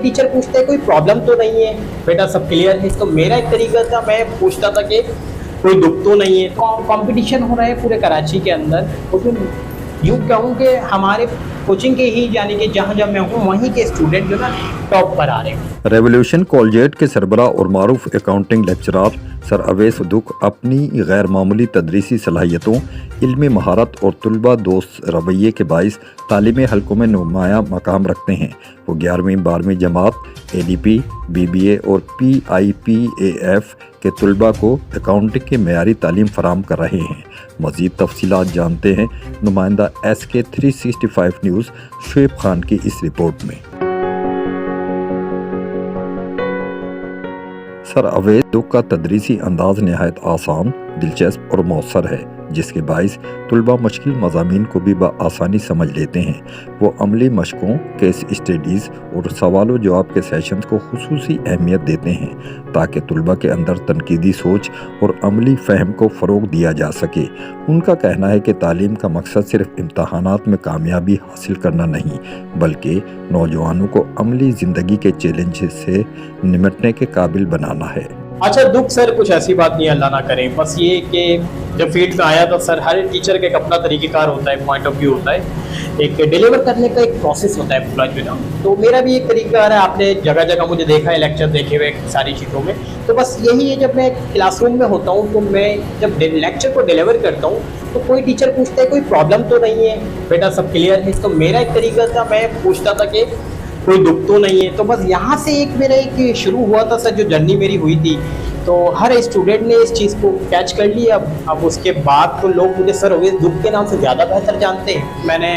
Teacher पूछता है कोई प्रॉब्लम तो नहीं है बेटा, सब क्लियर है। तो मेरा एक तरीका था, मैं पूछता था कि कोई दुख तो नहीं है। कंपटीशन हो रहा है पूरे कराची के अंदर, उसमें यूँ कहूँ कि हमारे कोचिंग के ही यानी कि जहाँ जब मैं हूँ वहीं के स्टूडेंट जो ना टॉप पर आ रहे हैं। रेवोल्यूशन कॉलेजिएट के सरबराह और मारूफ अकाउंटिंग लेक्चरार सर अवैस दुख अपनी गैर मामूली तदरीसी सलाहियतों, इल्मी महारत और तुलबा दोस्त रवैये के बाइस तालीमी हलकों में नुमाया मकाम रखते हैं। वो 11वीं 12वीं जमात, ADP, BBA और PIPAF के तुलबा को अकाउंटिंग की मेयारी तालीम फराम कर रहे हैं। मज़ीद तफसीलात जानते हैं नुमाइंदा SK 365 न्यूज़ शुएब खान की इस रिपोर्ट में। सर अवैस दुख का तदरीसी अंदाज नहायत आसान, दिलचस्प और मौसर है, जिसके बाइस तुलबा मुश्किल मज़ामीन को भी बआसानी समझ लेते हैं। वो अमली मशकों, केस स्टडीज़ और सवाल जवाब के सेशंस को खुसूसी अहमियत देते हैं ताकि तुलबा के अंदर तनकीदी सोच और अमली फ़हम को फ़रोग़ दिया जा सके। उनका कहना है कि तालीम का मकसद सिर्फ इम्तहानात में कामयाबी हासिल करना नहीं, बल्कि नौजवानों को अमली ज़िंदगी के चैलेंज से निमटने के काबिल बनाना है। अच्छा दुख सर कुछ ऐसी बात नहीं, अल्लाह ना करे, बस ये कि जब फील्ड में आया तो सर हर टीचर का एक अपना तरीक़ेकार होता है, पॉइंट ऑफ व्यू होता है, एक डिलीवर करने का एक प्रोसेस होता है पूरा जो ना। तो मेरा भी एक तरीका है, आपने जगह जगह मुझे देखा है लेक्चर देखे हुए सारी चीज़ों में, तो बस यही है जब मैं क्लासरूम में होता हूँ तो मैं जब लेक्चर को डिलीवर करता हूँ तो कोई टीचर पूछता है कोई प्रॉब्लम तो नहीं है बेटा, सब क्लियर है। तो मेरा एक तरीका था, मैं पूछता था कि कोई दुख तो नहीं है। तो बस यहाँ से एक मेरा एक शुरू हुआ था सर, जो जर्नी मेरी हुई थी, तो हर स्टूडेंट ने इस चीज़ को कैच कर लिया। अब उसके बाद तो लोग मुझे सर अवैस दुख के नाम से ज़्यादा बेहतर जानते हैं। मैंने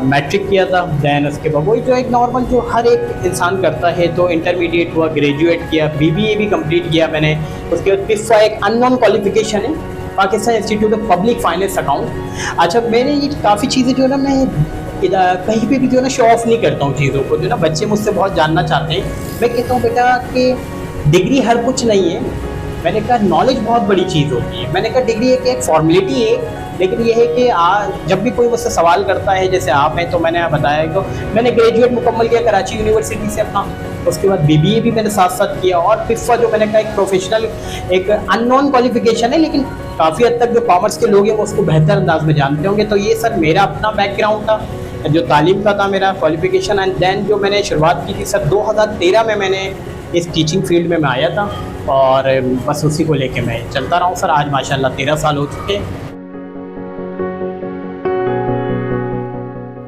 मैट्रिक किया था, दैन उसके बाद वही जो एक नॉर्मल जो हर एक इंसान करता है, तो इंटरमीडिएट हुआ, ग्रेजुएट किया, BBA भी कंप्लीट किया मैंने। उसके बाद पिस्सा एक अननोन क्वालिफिकेशन है, Pakistan institute of public finance account. अच्छा मैंने ये काफ़ी चीज़ें जो है ना, मैं कहीं पे भी जो है ना शो ऑफ नहीं करता हूँ चीज़ों को, जो ना बच्चे मुझसे बहुत जानना चाहते हैं। मैं कहता हूँ बेटा कि डिग्री हर कुछ नहीं है, मैंने कहा नॉलेज बहुत बड़ी चीज़ होती है। मैंने कहा डिग्री एक फॉर्मेलिटी है, लेकिन ये है कि जब भी कोई मुझसे सवाल करता है जैसे आप हैं, तो मैंने बताया कि मैंने ग्रेजुएट मुकम्मल किया कराची यूनिवर्सिटी से अपना, उसके बाद BBA भी मैंने साथ साथ किया, और पिस्सा जो मैंने कहा एक प्रोफेशनल एक अननोन क्वालिफिकेशन है, लेकिन काफ़ी हद तक जो कॉमर्स के लोग हैं वो उसको बेहतर अंदाज में जानते होंगे। तो ये सर मेरा अपना बैकग्राउंड था, जो तालीम का था मेरा क्वालिफिकेशन। एंड देन जो मैंने शुरुआत की थी सर 2013 में मैंने इस टीचिंग फील्ड में मैं आया था, और बस उसी को लेके मैं चलता रहा हूँ सर। आज माशाल्लाह 13 साल हो चुके हैं।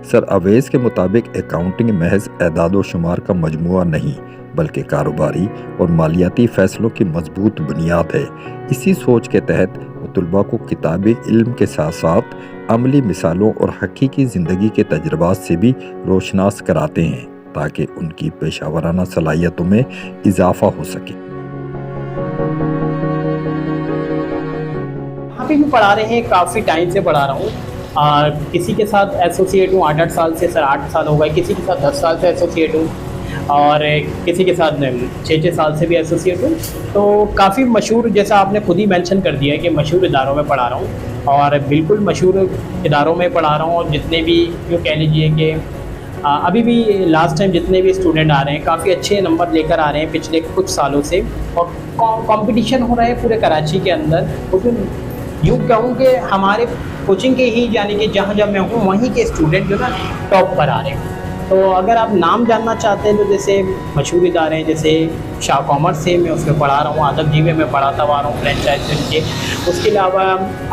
सर अवैस के मुताबिक अकाउंटिंग महज एदाद व शुमार का मजमुआ नहीं, बल्कि कारोबारी और मालियाती फैसलों की मजबूत बुनियाद है। इसी सोच के तहत वो तुलबा को किताबी इल्म के साथ साथ अमली मिसालों और हकीकी ज़िंदगी के तजुर्बात से भी रोशनास कराते हैं ताकि उनकी पेशावराना सलाहियतों में इजाफा हो सके। यहाँ पे भी पढ़ा रहे हैं, काफ़ी टाइम से पढ़ा रहा हूँ। किसी के साथ एसोसिएट हूँ 8-8 साल से सर, 8 साल हो गए, किसी के साथ 10 साल से एसोसिएट हूँ, और किसी के साथ 6-6 साल से भी एसोसिएट हूँ। तो काफ़ी मशहूर, जैसा आपने खुद ही मेंशन कर दिया है कि मशहूर इदारों में पढ़ा रहा हूँ, और बिल्कुल मशहूर इदारों में पढ़ा रहा हूँ। और जितने भी जो कह लीजिए कि अभी भी लास्ट टाइम जितने भी स्टूडेंट आ रहे हैं काफ़ी अच्छे नंबर लेकर आ रहे हैं पिछले कुछ सालों से, और कंपटीशन हो रहा है पूरे कराची के अंदर। उसमें यूँ कहूँ कि हमारे कोचिंग के ही यानी कि जहाँ जब मैं हूँ वहीं के स्टूडेंट जो ना टॉप पर आ रहे हैं। तो अगर आप नाम जानना चाहते हैं तो जैसे मशहूर इदारे हैं, जैसे शाह कॉमर्स से मैं उसमें पढ़ा रहा हूँ, आदब जी में पढ़ाता हुआ रहा हूँ फ्रेंचाइज के। उसके अलावा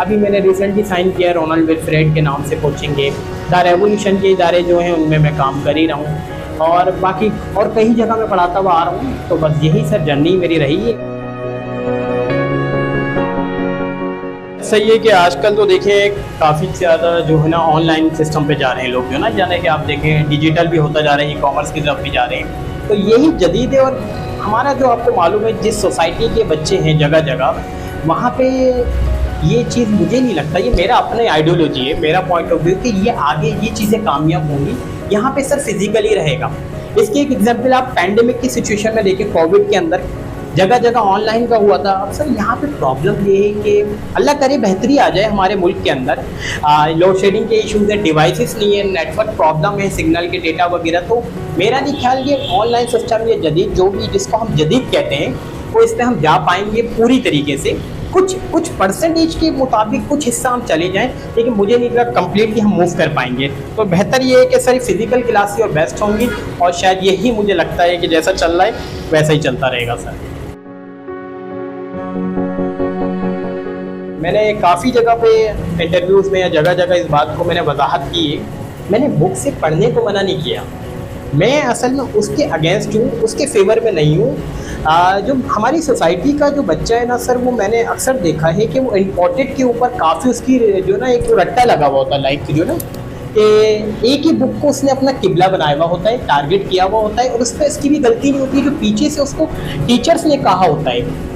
अभी मैंने रिसेंटली साइन किया रोनाल्ड विल्फ्रेड के नाम से कोचिंग है। द रेवोल्यूशन के इदारे जो हैं उनमें मैं काम कर ही रहा हूँ, और बाकी और कई जगह मैं पढ़ाता हुआ आ रहा हूँ। तो बस यही सर जर्नी मेरी रही है। सही है कि आजकल तो देखिए काफ़ी ज़्यादा जो है ना ऑनलाइन सिस्टम पे जा रहे हैं लोग, जो ना जाने कि आप देखें डिजिटल भी होता जा रहा है, ई-कॉमर्स की तरफ भी जा रहे हैं। तो यही जदीद है, और हमारा जो आपको मालूम है जिस सोसाइटी के बच्चे हैं जगह जगह, वहाँ पे ये चीज़ मुझे नहीं लगता, ये मेरा अपना आइडियोलॉजी है, मेरा पॉइंट ऑफ व्यू कि ये आगे ये चीज़ें कामयाब होंगी यहाँ पे सर फिजिकली रहेगा। इसकी एक एग्जांपल आप पैंडेमिक की सिचुएशन में देखिए, कोविड के अंदर जगह जगह ऑनलाइन का हुआ था। अब सर यहाँ पे प्रॉब्लम ये है कि अल्लाह करे बेहतरी आ जाए हमारे मुल्क के अंदर। लोड शेडिंग के इश्यूज है, डिवाइसेस नहीं है, नेटवर्क प्रॉब्लम है, सिग्नल के डेटा वगैरह। तो मेरा नहीं ख्याल ये ऑनलाइन सिस्टम, ये जदीद जो भी जिसको हम जदीद कहते हैं, वो इस पर हम जा पाएंगे पूरी तरीके से। कुछ परसेंटेज के मुताबिक कुछ हिस्सा हम चले जाएं, लेकिन मुझे नहीं लगा कंप्लीटली हम मूव कर पाएंगे। तो बेहतर ये है कि सर फिजिकल क्लास ही और बेस्ट होंगी, और शायद यही मुझे लगता है कि जैसा चल रहा है वैसा ही चलता रहेगा सर। मैंने काफ़ी जगह पे इंटरव्यूज़ में या जगह जगह इस बात को मैंने वजाहत की है। मैंने बुक से पढ़ने को मना नहीं किया, मैं असल में उसके अगेंस्ट हूँ, उसके फेवर में नहीं हूँ। जो हमारी सोसाइटी का जो बच्चा है ना सर, वो मैंने अक्सर देखा है कि वो इम्पोर्टेड के ऊपर काफ़ी उसकी जो ना एक रट्टा लगा हुआ होता है, लाइक जो ना कि एक ही बुक को उसने अपना किबला बनाया हुआ होता है, टारगेट किया हुआ होता है, और उस पर इसकी भी गलती नहीं होती है। जो पीछे से उसको टीचर्स ने कहा होता है,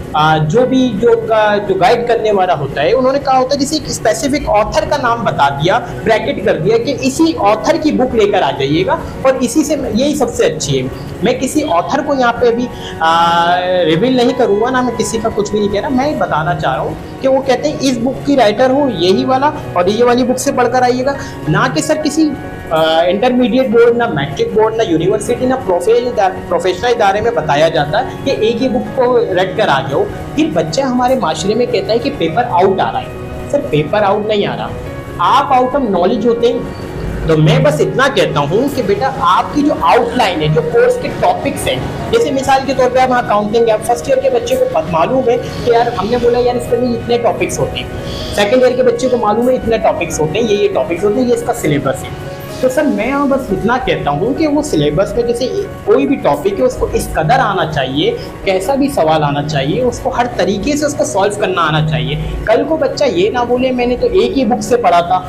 जो गाइड करने वाला होता है, उन्होंने कहा होता है जैसे एक स्पेसिफिक ऑथर का नाम बता दिया, ब्रैकेट कर दिया कि इसी ऑथर की बुक लेकर आ जाइएगा और इसी से यही सबसे अच्छी है। मैं किसी ऑथर को यहाँ पे अभी रिवील नहीं करूँगा, ना मैं किसी का कुछ भी नहीं कह रहा, मैं बताना चाह रहा हूँ कि वो कहते हैं इस बुक की राइटर हो यही वाला और ये वाली बुक से पढ़कर आइएगा, ना कि सर किसी इंटरमीडिएट बोर्ड, ना मैट्रिक बोर्ड, ना यूनिवर्सिटी, ना प्रोफेशनल इदारे में बताया जाता है कि एक ही बुक को रट कर आ जाओ। फिर बच्चा हमारे माशरे में कहता है कि पेपर आउट आ रहा है। सर पेपर आउट नहीं आ रहा, आप आउट ऑफ नॉलेज होते हैं। तो मैं बस इतना कहता हूँ कि बेटा आपकी जो आउटलाइन है, जो कोर्स के टॉपिक्स हैं, जैसे मिसाल के तौर पे आप अकाउंटिंग है, फर्स्ट ईयर के बच्चे को मालूम है कि यार हमने बोला यार इसके में इतने टॉपिक्स होते हैं, सेकंड ईयर के बच्चे को मालूम है इतने टॉपिक्स होते हैं, ये टॉपिक्स होते हैं, ये इसका सिलेबस है। तो सर मैं बस इतना कहता हूँ कि वो सिलेबस में जैसे कोई भी टॉपिक है उसको इस कदर आना चाहिए, कैसा भी सवाल आना चाहिए, उसको हर तरीके से उसको सॉल्व करना आना चाहिए। कल को बच्चा ये ना बोले मैंने तो एक ही बुक से पढ़ा था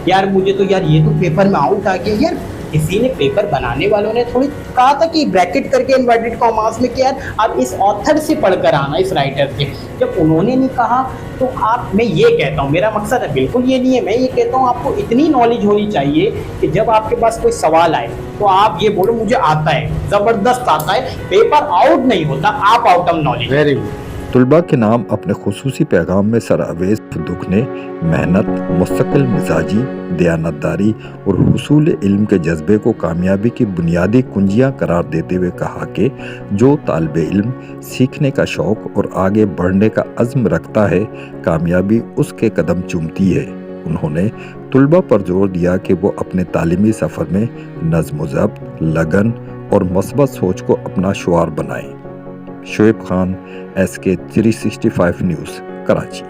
यार, मुझे तो यार ये तो पेपर में आउट आ गया। यार किसी ने पेपर बनाने वालों ने थोड़ी कहा था कि ब्रैकेट करके इन्वर्टेड कॉमास में कि यार आप इस ऑथर से पढ़कर आना, इस राइटर से। जब उन्होंने नहीं कहा तो आप, मैं ये कहता हूँ, मेरा मकसद है बिल्कुल ये नहीं है, मैं ये कहता हूँ आपको इतनी नॉलेज होनी चाहिए कि जब आपके पास कोई सवाल आए तो आप ये बोलो मुझे आता है, ज़बरदस्त आता है, पेपर आउट नहीं होता, आप out of knowledge. Very good. तलबा के नाम अपने खुसूसी पैगाम में सर अवैस फुद्दुक ने मेहनत, मुस्तकिल मिजाजी, दयानतदारी और हुसूल इल्म के जज्बे को कामयाबी की बुनियादी कुंजियां करार देते हुए कहा कि जो तालिब इल्म सीखने का शौक़ और आगे बढ़ने का अज़्म रखता है, कामयाबी उसके कदम चूमती है। उन्होंने तलबा पर जोर दिया कि वो अपने तालीमी सफ़र में नज़्म ज़ब्त, लगन और मस्बत सोच को अपना शुआर बनाएं। Shoaib Khan, SK 365 news, Karachi.